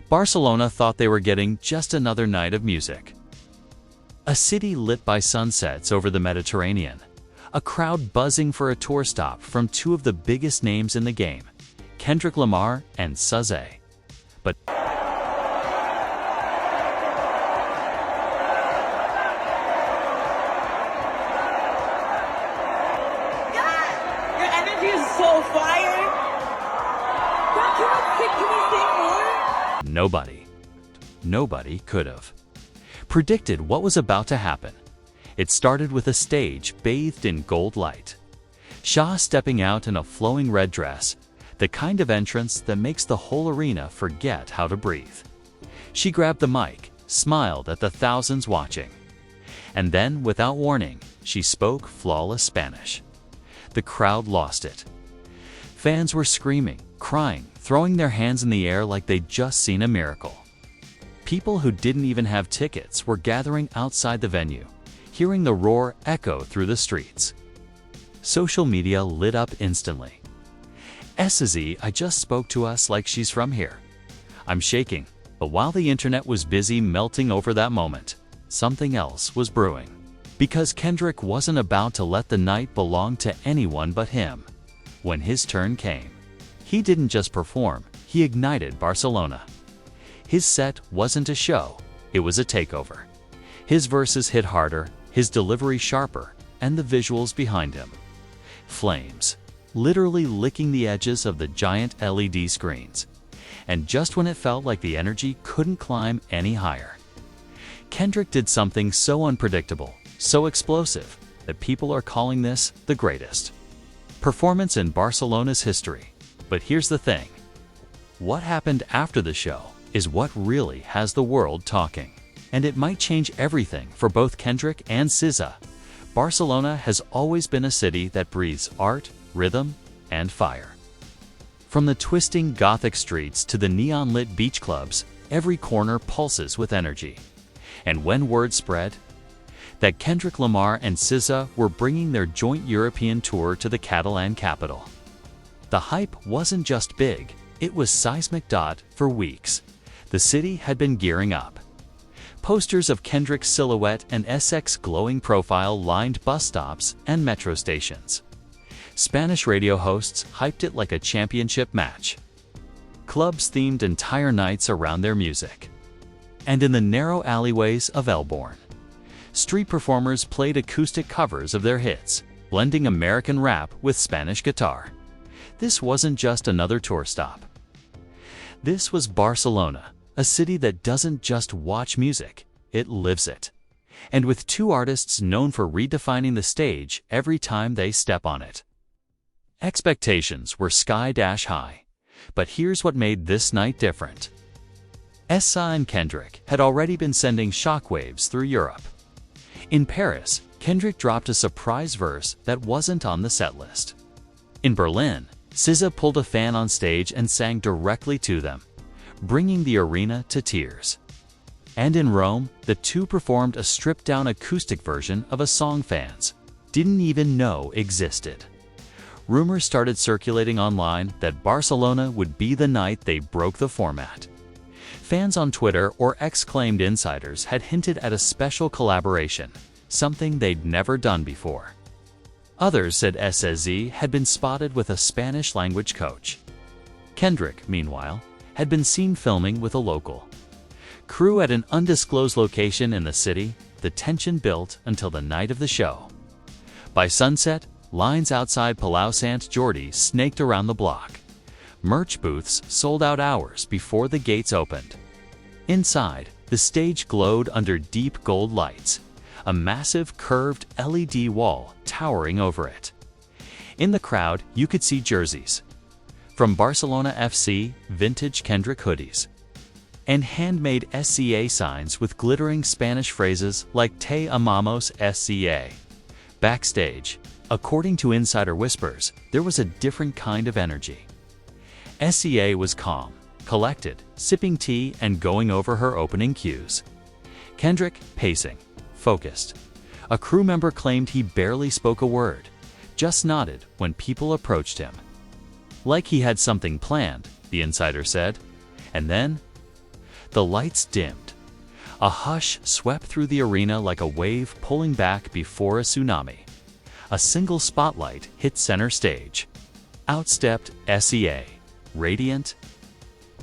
Barcelona thought they were getting just another night of music. A city lit by sunsets over the Mediterranean. A crowd buzzing for a tour stop from two of the biggest names in the game, Kendrick Lamar and SZA. But your energy is so fire. Can we say more? Nobody could have predicted what was about to happen. It started with a stage bathed in gold light. SZA stepping out in a flowing red dress, the kind of entrance that makes the whole arena forget how to breathe. She grabbed the mic, smiled at the thousands watching. And then, without warning, she spoke flawless Spanish. The crowd lost it. Fans were screaming, crying, throwing their hands in the air like they'd just seen a miracle. People who didn't even have tickets were gathering outside the venue, hearing the roar echo through the streets. Social media lit up instantly. SZA, I just spoke to us like she's from here. I'm shaking, but while the internet was busy melting over that moment, something else was brewing. Because Kendrick wasn't about to let the night belong to anyone but him. When his turn came, he didn't just perform, he ignited Barcelona. His set wasn't a show, it was a takeover. His verses hit harder, his delivery sharper, and the visuals behind him. Flames, literally licking the edges of the giant LED screens. And just when it felt like the energy couldn't climb any higher, Kendrick did something so unpredictable, so explosive, that people are calling this the greatest performance in Barcelona's history. But here's the thing. What happened after the show is what really has the world talking. And it might change everything for both Kendrick and SZA. Barcelona has always been a city that breathes art, rhythm, and fire. From the twisting Gothic streets to the neon-lit beach clubs, every corner pulses with energy. And when word spread that Kendrick Lamar and SZA were bringing their joint European tour to the Catalan capital, the hype wasn't just big, it was seismic. For weeks, the city had been gearing up. Posters of Kendrick's silhouette and SZA's glowing profile lined bus stops and metro stations. Spanish radio hosts hyped it like a championship match. Clubs themed entire nights around their music. And in the narrow alleyways of Elborn, street performers played acoustic covers of their hits, blending American rap with Spanish guitar. This wasn't just another tour stop. This was Barcelona, a city that doesn't just watch music, it lives it. And with two artists known for redefining the stage every time they step on it. Expectations were sky-high. But here's what made this night different. SZA and Kendrick had already been sending shockwaves through Europe. In Paris, Kendrick dropped a surprise verse that wasn't on the set list. In Berlin, SZA pulled a fan on stage and sang directly to them, bringing the arena to tears. And in Rome, the two performed a stripped-down acoustic version of a song fans didn't even know existed. Rumors started circulating online that Barcelona would be the night they broke the format. Fans on Twitter or X-claimed insiders had hinted at a special collaboration, something they'd never done before. Others said SZA had been spotted with a Spanish-language coach. Kendrick, meanwhile, had been seen filming with a local crew at an undisclosed location in the city. The tension built until the night of the show. By sunset, lines outside Palau Sant Jordi snaked around the block. Merch booths sold out hours before the gates opened. Inside, the stage glowed under deep gold lights, a massive curved LED wall towering over it. In the crowd, you could see jerseys from Barcelona FC, vintage Kendrick hoodies, and handmade SZA signs with glittering Spanish phrases like Te amamos SZA. Backstage, according to insider whispers, there was a different kind of energy. SZA was calm, collected, sipping tea and going over her opening cues. Kendrick, pacing, focused. A crew member claimed he barely spoke a word, just nodded when people approached him. Like he had something planned, the insider said. And then, The lights dimmed. A hush swept through the arena like a wave pulling back before a tsunami. A single spotlight hit center stage. Out stepped SZA, radiant,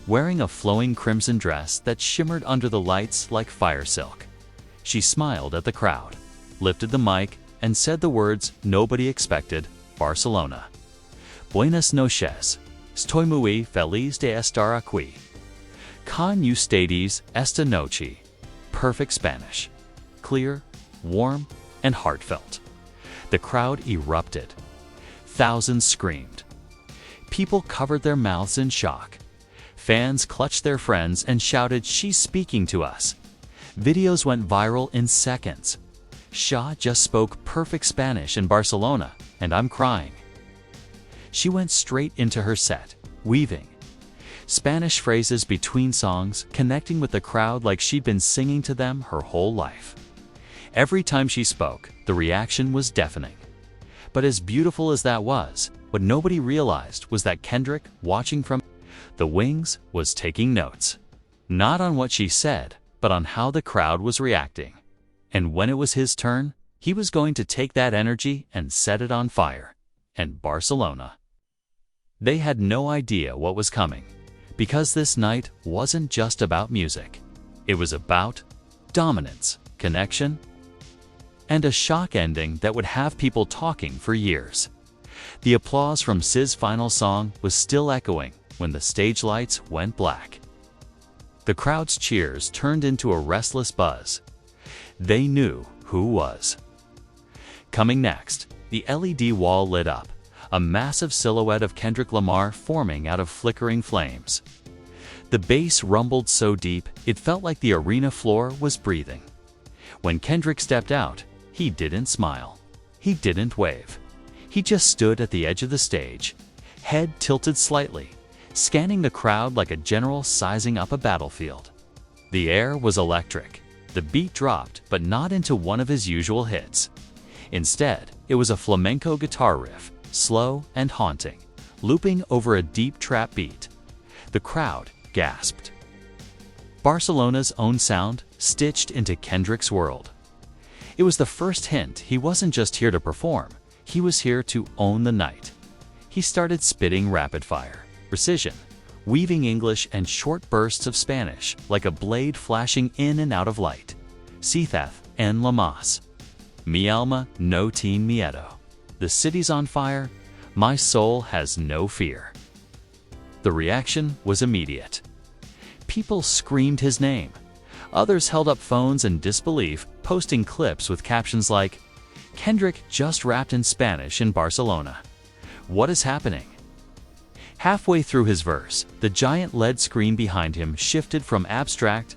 wearing a flowing crimson dress that shimmered under the lights like fire silk. She smiled at the crowd, lifted the mic, and said the words nobody expected, Barcelona. Buenas noches. Estoy muy feliz de estar aquí. Con ustedes esta noche. Perfect Spanish. Clear, warm, and heartfelt. The crowd erupted. Thousands screamed. People covered their mouths in shock. Fans clutched their friends and shouted, "She's speaking to us." Videos went viral in seconds. SZA just spoke perfect Spanish in Barcelona, and I'm crying. She went straight into her set, weaving Spanish phrases between songs, connecting with the crowd like she'd been singing to them her whole life. Every time she spoke, the reaction was deafening. But as beautiful as that was, what nobody realized was that Kendrick, watching from the wings, was taking notes. Not on what she said, but on how the crowd was reacting. And when it was his turn, he was going to take that energy and set it on fire. And Barcelona. They had no idea what was coming, because this night wasn't just about music. It was about dominance, connection, and a shock ending that would have people talking for years. The applause from SZA's final song was still echoing when the stage lights went black. The crowd's cheers turned into a restless buzz. They knew who was coming next. The LED wall lit up, a massive silhouette of Kendrick Lamar forming out of flickering flames. The bass rumbled so deep, it felt like the arena floor was breathing. When Kendrick stepped out, he didn't smile. He didn't wave. He just stood at the edge of the stage, head tilted slightly, scanning the crowd like a general sizing up a battlefield. The air was electric. The beat dropped, but not into one of his usual hits. Instead, it was a flamenco guitar riff, slow and haunting, looping over a deep trap beat. The crowd gasped. Barcelona's own sound stitched into Kendrick's world. It was the first hint he wasn't just here to perform, he was here to own the night. He started spitting rapid-fire precision, weaving English and short bursts of Spanish like a blade flashing in and out of light. SZA en la mas. Mi alma no tiene miedo. The city's on fire. My soul has no fear. The reaction was immediate. People screamed his name. Others held up phones in disbelief, posting clips with captions like, "Kendrick just rapped in Spanish in Barcelona. What is happening?" Halfway through his verse, the giant LED screen behind him shifted from abstract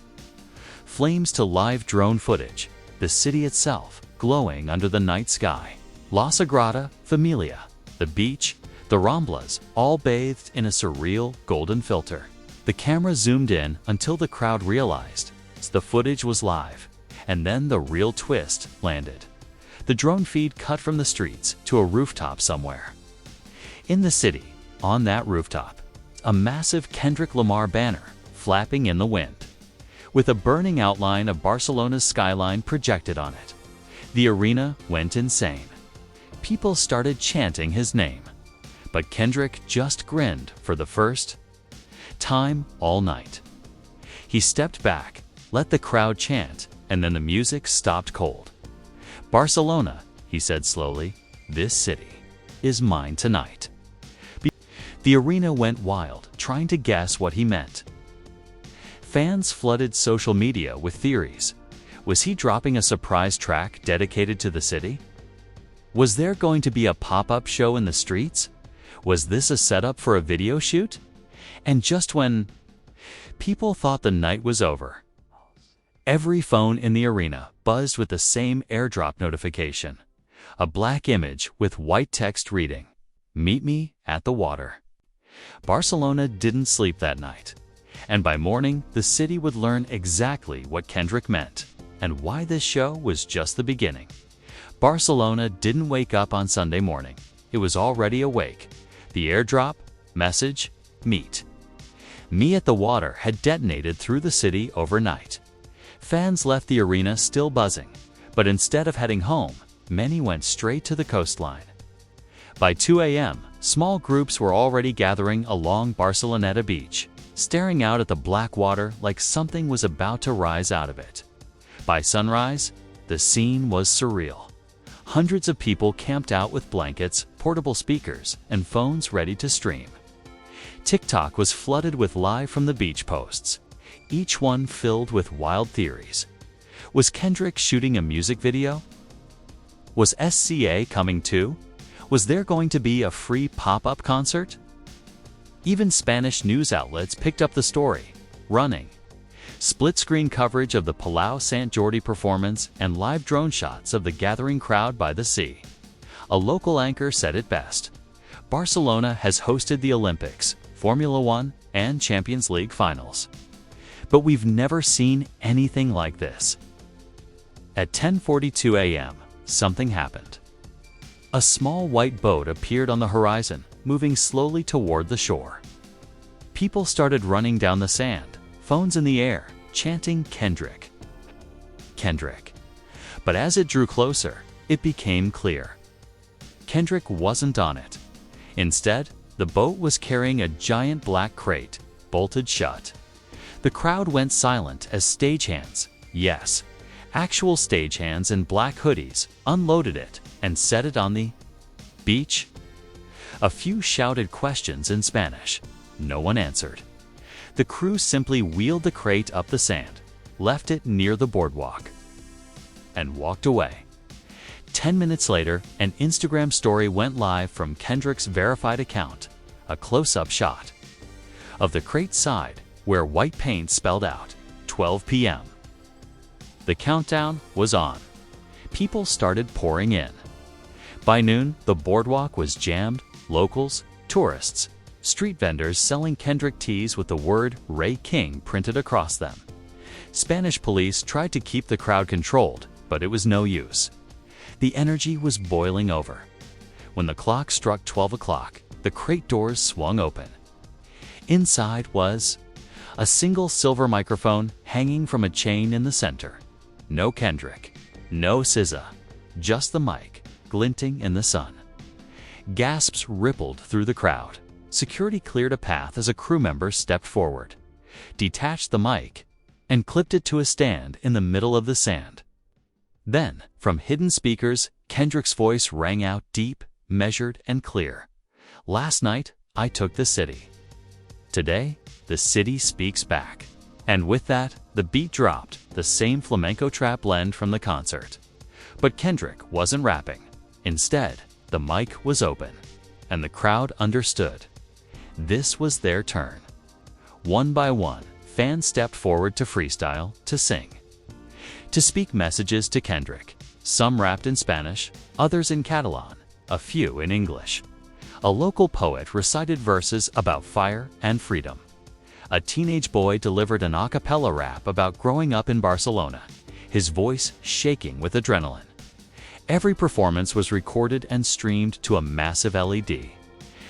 flames to live drone footage, the city itself glowing under the night sky. La Sagrada Familia, the beach, the Ramblas, all bathed in a surreal golden filter. The camera zoomed in until the crowd realized the footage was live, and then the real twist landed. The drone feed cut from the streets to a rooftop somewhere. In the city, on that rooftop, a massive Kendrick Lamar banner flapping in the wind, with a burning outline of Barcelona's skyline projected on it. The arena went insane. People started chanting his name, but Kendrick just grinned for the first time all night. He stepped back, let the crowd chant, and then the music stopped cold. "Barcelona," he said slowly, "this city is mine tonight." The arena went wild, trying to guess what he meant. Fans flooded social media with theories. Was he dropping a surprise track dedicated to the city? Was there going to be a pop-up show in the streets? Was this a setup for a video shoot? And just when people thought the night was over, every phone in the arena buzzed with the same airdrop notification. A black image with white text reading, "Meet me at the water." Barcelona didn't sleep that night. And by morning, the city would learn exactly what Kendrick meant and why this show was just the beginning. Barcelona didn't wake up on Sunday morning. It was already awake. The airdrop, message, meet. Me at the Water had detonated through the city overnight. Fans left the arena still buzzing, but instead of heading home, many went straight to the coastline. By 2 a.m., small groups were already gathering along Barcelona beach, staring out at the black water like something was about to rise out of it. By sunrise, the scene was surreal. Hundreds of people camped out with blankets, portable speakers, and phones ready to stream. TikTok was flooded with live from the beach posts, each one filled with wild theories. Was Kendrick shooting a music video? Was SZA coming too? Was there going to be a free pop-up concert? Even Spanish news outlets picked up the story, running. Split-screen coverage of the Palau Sant Jordi performance and live drone shots of the gathering crowd by the sea. A local anchor said it best. Barcelona has hosted the Olympics, Formula One, and Champions League finals. But we've never seen anything like this. At 10:42 a.m., something happened. A small white boat appeared on the horizon, moving slowly toward the shore. People started running down the sand, phones in the air, chanting Kendrick. Kendrick. But as it drew closer, it became clear. Kendrick wasn't on it. Instead, the boat was carrying a giant black crate, bolted shut. The crowd went silent as stagehands, yes, actual stagehands in black hoodies, unloaded it and set it on the beach. A few shouted questions in Spanish. No one answered. The crew simply wheeled the crate up the sand, left it near the boardwalk, and walked away. 10 minutes later, an Instagram story went live from Kendrick's verified account, a close-up shot of the crate side where white paint spelled out 12 p.m. The countdown was on. People started pouring in. By noon, the boardwalk was jammed, locals, tourists, street vendors selling Kendrick tees with the word Ray King printed across them. Spanish police tried to keep the crowd controlled, but it was no use. The energy was boiling over. When the clock struck 12 o'clock, the crate doors swung open. Inside was a single silver microphone hanging from a chain in the center. No Kendrick, no SZA, just the mic, glinting in the sun. Gasps rippled through the crowd. Security cleared a path as a crew member stepped forward, detached the mic, and clipped it to a stand in the middle of the sand. Then, from hidden speakers, Kendrick's voice rang out deep, measured, and clear. Last night, I took the city. Today, the city speaks back. And with that, the beat dropped, the same flamenco trap blend from the concert. But Kendrick wasn't rapping. Instead, the mic was open, and the crowd understood. This was their turn. One by one, fans stepped forward to freestyle, to sing, to speak messages to Kendrick. Some rapped in Spanish, others in Catalan, a few in English. A local poet recited verses about fire and freedom. A teenage boy delivered an a cappella rap about growing up in Barcelona, his voice shaking with adrenaline. Every performance was recorded and streamed to a massive LED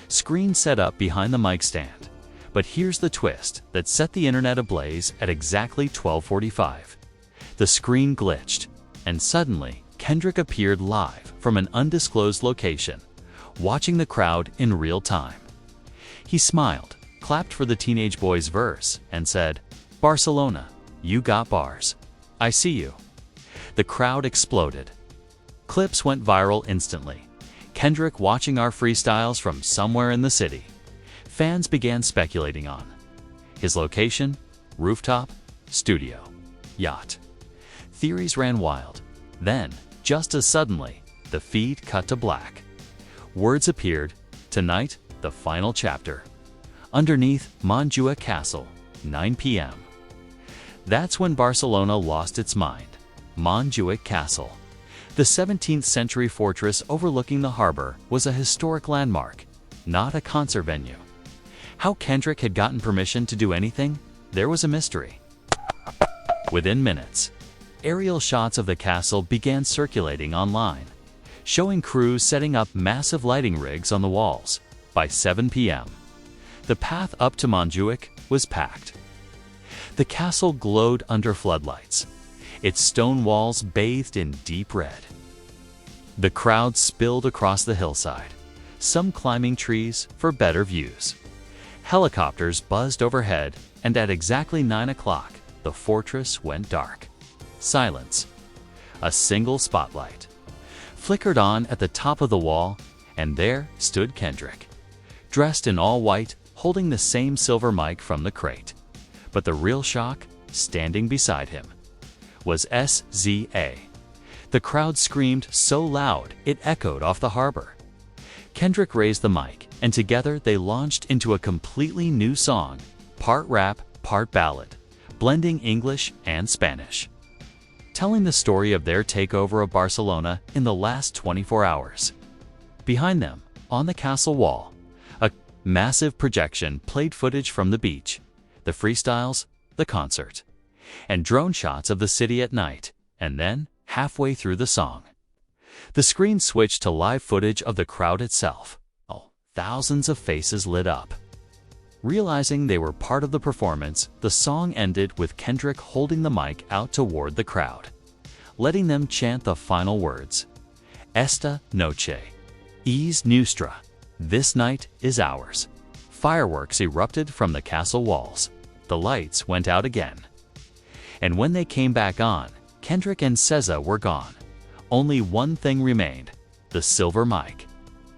screen set up behind the mic stand. But here's the twist that set the internet ablaze at exactly 12:45. The screen glitched, and suddenly Kendrick appeared live from an undisclosed location, watching the crowd in real time. He smiled, clapped for the teenage boy's verse, and said, "Barcelona, you got bars. I see you." The crowd exploded. Clips went viral instantly. Kendrick watching our freestyles from somewhere in the city. Fans began speculating on his location, rooftop, studio, yacht. Theories ran wild. Then, just as suddenly, the feed cut to black. Words appeared, "Tonight, the final chapter. Underneath Montjuic Castle, 9 p.m. That's when Barcelona lost its mind. Montjuic Castle. The 17th century fortress overlooking the harbor was a historic landmark, not a concert venue. How Kendrick had gotten permission to do anything, there was a mystery. Within minutes, aerial shots of the castle began circulating online, showing crews setting up massive lighting rigs on the walls. By 7 p.m., the path up to Montjuic was packed. The castle glowed under floodlights, its stone walls bathed in deep red. The crowd spilled across the hillside, some climbing trees for better views. Helicopters buzzed overhead, and at exactly 9 o'clock, the fortress went dark. Silence. A single spotlight flickered on at the top of the wall, and there stood Kendrick, dressed in all white, holding the same silver mic from the crate. But the real shock, standing beside him, was SZA. The crowd screamed so loud it echoed off the harbor. Kendrick raised the mic, and together they launched into a completely new song, part rap, part ballad, blending English and Spanish, telling the story of their takeover of Barcelona in the last 24 hours. Behind them, on the castle wall, a massive projection played footage from the beach, the freestyles, the concert, and drone shots of the city at night. And then, halfway through the song, the screen switched to live footage of the crowd itself. Oh, thousands of faces lit up. Realizing they were part of the performance, the song ended with Kendrick holding the mic out toward the crowd, letting them chant the final words. Esta noche es nuestra. This night is ours. Fireworks erupted from the castle walls. The lights went out again. And when they came back on, Kendrick and SZA were gone. Only one thing remained, the silver mic.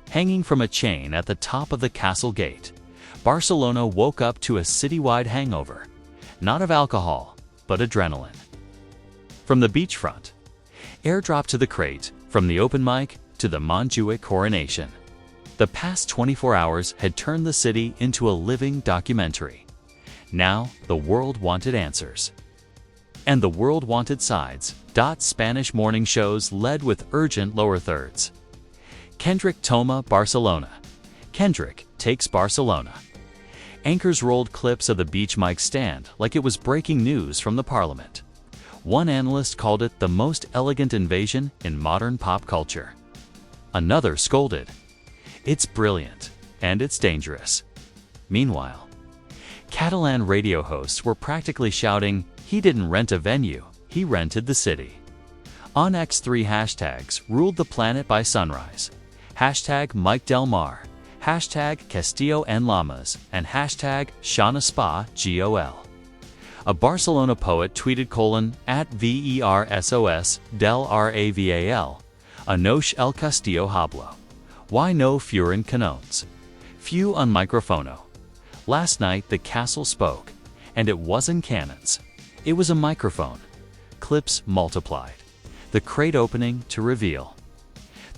Hanging from a chain at the top of the castle gate, Barcelona woke up to a citywide hangover, not of alcohol, but adrenaline. From the beachfront, airdrop to the crate, from the open mic to the Montjuic coronation. The past 24 hours had turned the city into a living documentary. Now, the world wanted answers. And the world wanted sides. Spanish morning shows led with urgent lower thirds. Kendrick toma Barcelona. Kendrick takes Barcelona. Anchors rolled clips of the beach mic stand like it was breaking news from the parliament. One analyst called it the most elegant invasion in modern pop culture. Another scolded, "It's brilliant, and it's dangerous." Meanwhile, Catalan radio hosts were practically shouting, he didn't rent a venue, he rented the city. On X3 hashtags ruled the planet by sunrise. Hashtag Mike Del Mar, hashtag Castillo en Llamas, and hashtag Shana Spa GOL. A Barcelona poet tweeted at VERSOS del RAVAL, Anoche el Castillo Hablo. Why no fueron canones? Few on microfono. Last night the castle spoke, and it wasn't cannons. It was a microphone. Clips multiplied. The crate opening to reveal.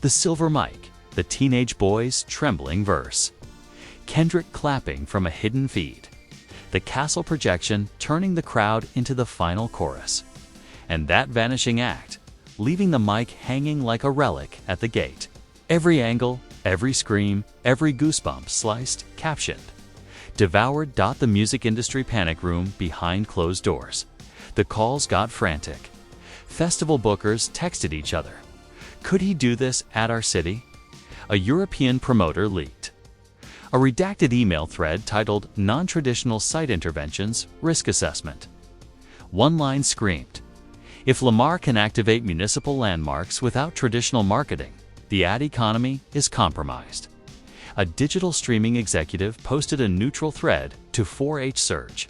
The silver mic, the teenage boy's trembling verse. Kendrick clapping from a hidden feed. The castle projection turning the crowd into the final chorus. And that vanishing act, leaving the mic hanging like a relic at the gate. Every angle, every scream, every goosebump sliced, captioned. Devoured. The music industry panic room behind closed doors. The calls got frantic. Festival bookers texted each other. Could he do this at our city? A European promoter leaked. A redacted email thread titled Non-Traditional Site Interventions Risk Assessment. One line screamed, if Lamar can activate municipal landmarks without traditional marketing, the ad economy is compromised. A digital streaming executive posted a neutral thread to 4H Surge.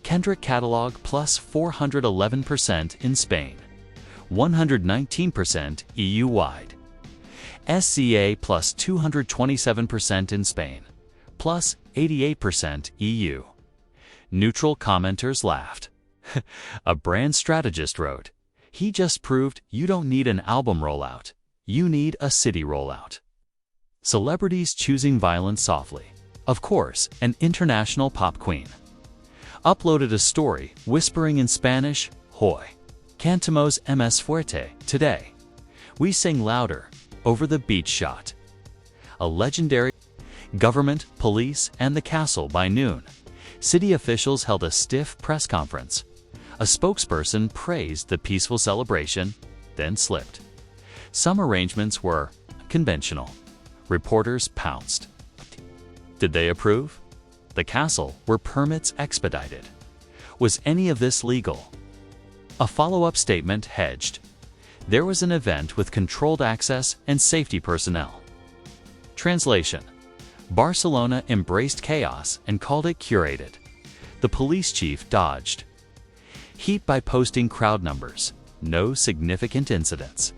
Kendrick catalog plus 411% in Spain, 119% EU-wide. SZA plus 227% in Spain, plus 88% EU. Neutral commenters laughed. A brand strategist wrote, he just proved you don't need an album rollout, you need a city rollout. Celebrities choosing violence softly. Of course, an international pop queen uploaded a story whispering in Spanish, Hoy cantamos más fuerte today. We sing louder, over the beach shot. A legendary government, police, and the castle by noon. City officials held a stiff press conference. A spokesperson praised the peaceful celebration, then slipped. Some arrangements were conventional. Reporters pounced. Did they approve? the castle were permits expedited. Was any of this legal? A follow-up statement hedged. There was an event with controlled access and safety personnel. Translation: Barcelona embraced chaos and called it curated. The police chief dodged. Heat by posting crowd numbers. No significant incidents.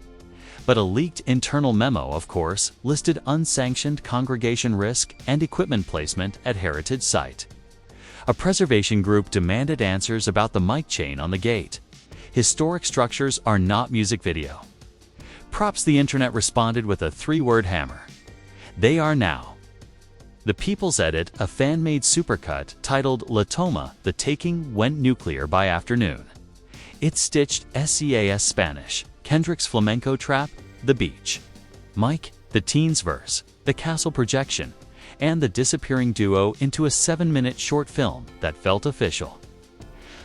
But a leaked internal memo, of course, listed unsanctioned congregation risk and equipment placement at heritage site. A preservation group demanded answers about the mic chain on the gate. Historic structures are not music video. Props the internet responded with a 3-word hammer. They are now. The People's Edit, a fan-made supercut titled La Toma, The Taking Went Nuclear by Afternoon. It stitched SZA's Spanish, Kendrick's flamenco trap, The Beach, Mike, the teens verse, the castle projection, and the disappearing duo into a 7-minute short film that felt official.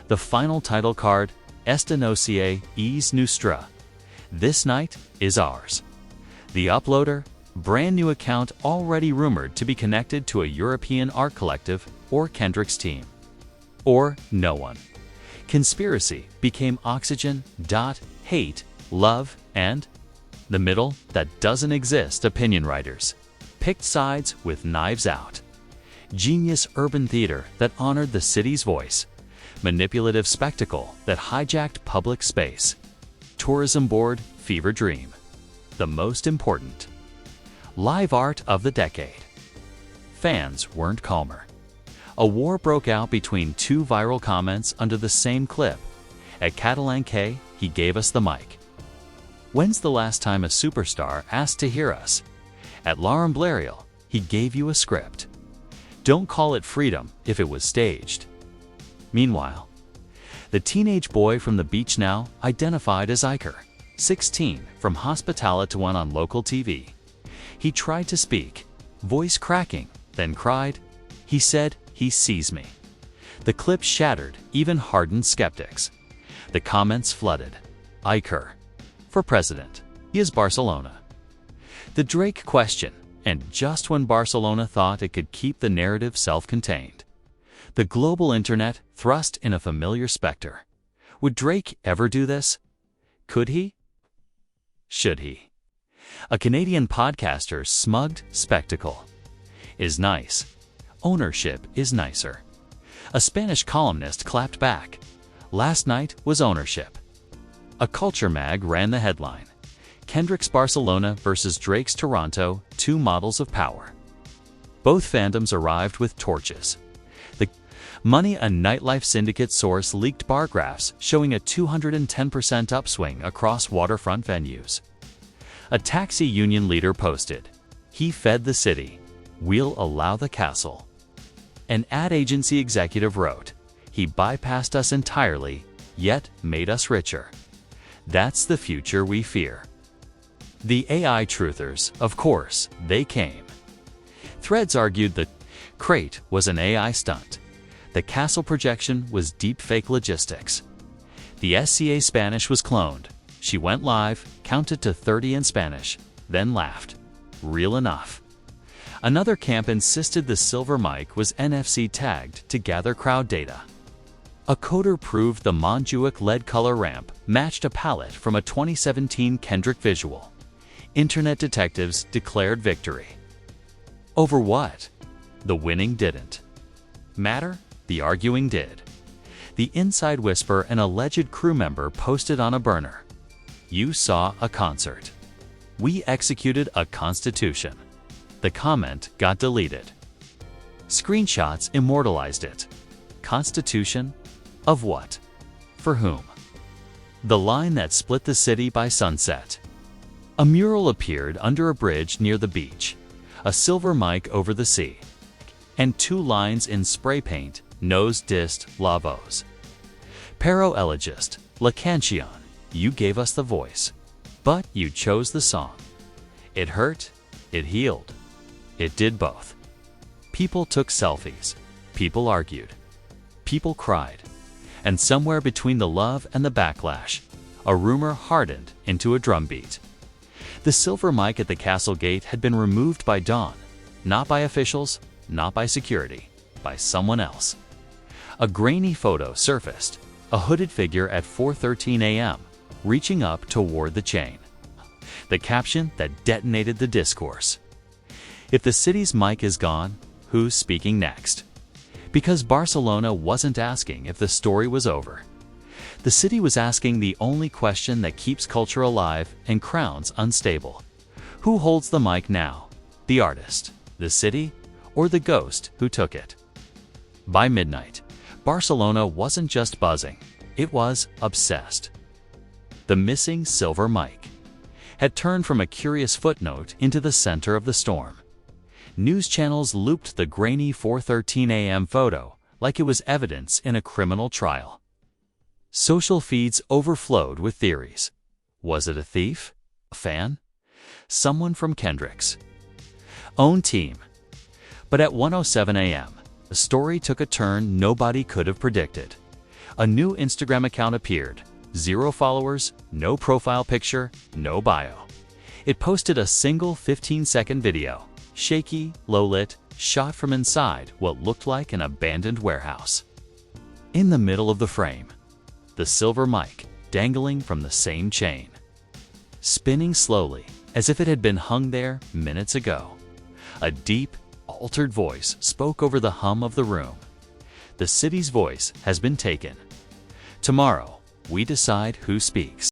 The final title card, Esta noche es nuestra. This night is ours. The uploader, brand new account already rumored to be connected to a European art collective or Kendrick's team. Or no one. Conspiracy became oxygen, hate, love, and the middle that doesn't exist. Opinion writers picked sides with knives out. Genius urban theater that honored the city's voice. Manipulative spectacle that hijacked public space. Tourism board fever dream. The most important. Live art of the decade. Fans weren't calmer. A war broke out between 2 viral comments under the same clip. At Catalan K, he gave us the mic. When's the last time a superstar asked to hear us? At Lauren Blériel, he gave you a script. Don't call it freedom if it was staged. Meanwhile, the teenage boy from the beach now identified as Iker, 16, from Hospitalet to one on local TV. He tried to speak, voice cracking, then cried. He said he sees me. The clip shattered even hardened skeptics. The comments flooded. Iker for president. He is Barcelona. The Drake question, and just when Barcelona thought it could keep the narrative self-contained. The global internet thrust in a familiar specter. Would Drake ever do this? Could he? Should he? A Canadian podcaster smugged spectacle. Is nice. Ownership is nicer. A Spanish columnist clapped back. Last night was ownership. A culture mag ran the headline. Kendrick's Barcelona versus Drake's Toronto, 2 models of power. Both fandoms arrived with torches. The Money, a nightlife syndicate source, leaked bar graphs showing a 210% upswing across waterfront venues. A taxi union leader posted, "He fed the city. We'll allow the castle." An ad agency executive wrote, "He bypassed us entirely, yet made us richer." That's the future we fear. The AI truthers, of course, they came. Threads argued the crate was an AI stunt. The castle projection was deepfake logistics. The SZA Spanish was cloned. She went live, counted to 30 in Spanish, then laughed. Real enough. Another camp insisted the silver mic was NFC tagged to gather crowd data. A coder proved the Montjuic lead color ramp matched a palette from a 2017 Kendrick visual. Internet detectives declared victory. Over what? The winning didn't matter, the arguing did. The inside whisper an alleged crew member posted on a burner. You saw a concert. We executed a constitution. The comment got deleted. Screenshots immortalized it. Constitution? Of what? For whom? The line that split the city by sunset. A mural appeared under a bridge near the beach, a silver mic over the sea, and 2 lines in spray paint, nos dist la voz. Pero elegist, la canción, you gave us the voice, but you chose the song. It hurt, it healed, it did both. People took selfies, people argued, people cried, and somewhere between the love and the backlash, a rumor hardened into a drumbeat. The silver mic at the castle gate had been removed by dawn, not by officials, not by security. by someone else. A grainy photo surfaced, a hooded figure at 4:13 a.m., reaching up toward the chain. The caption that detonated the discourse. If the city's mic is gone, who's speaking next? Because Barcelona wasn't asking if the story was over. The city was asking the only question that keeps culture alive and crowns unstable. Who holds the mic now? The artist, the city, or the ghost who took it? By midnight, Barcelona wasn't just buzzing, it was obsessed. The missing silver mic had turned from a curious footnote into the center of the storm. News channels looped the grainy 4:13 a.m. photo like it was evidence in a criminal trial. Social feeds overflowed with theories. Was it a thief? A fan? Someone from Kendrick's own team? But at 1:07 a.m., the story took a turn nobody could have predicted. A new Instagram account appeared. 0 followers, no profile picture, no bio. It posted a single 15-second video, shaky, low-lit, shot from inside what looked like an abandoned warehouse. In the middle of the frame, the silver mic dangling from the same chain, spinning slowly as if it had been hung there minutes ago. A deep, altered voice spoke over the hum of the room. The city's voice has been taken. Tomorrow, we decide who speaks.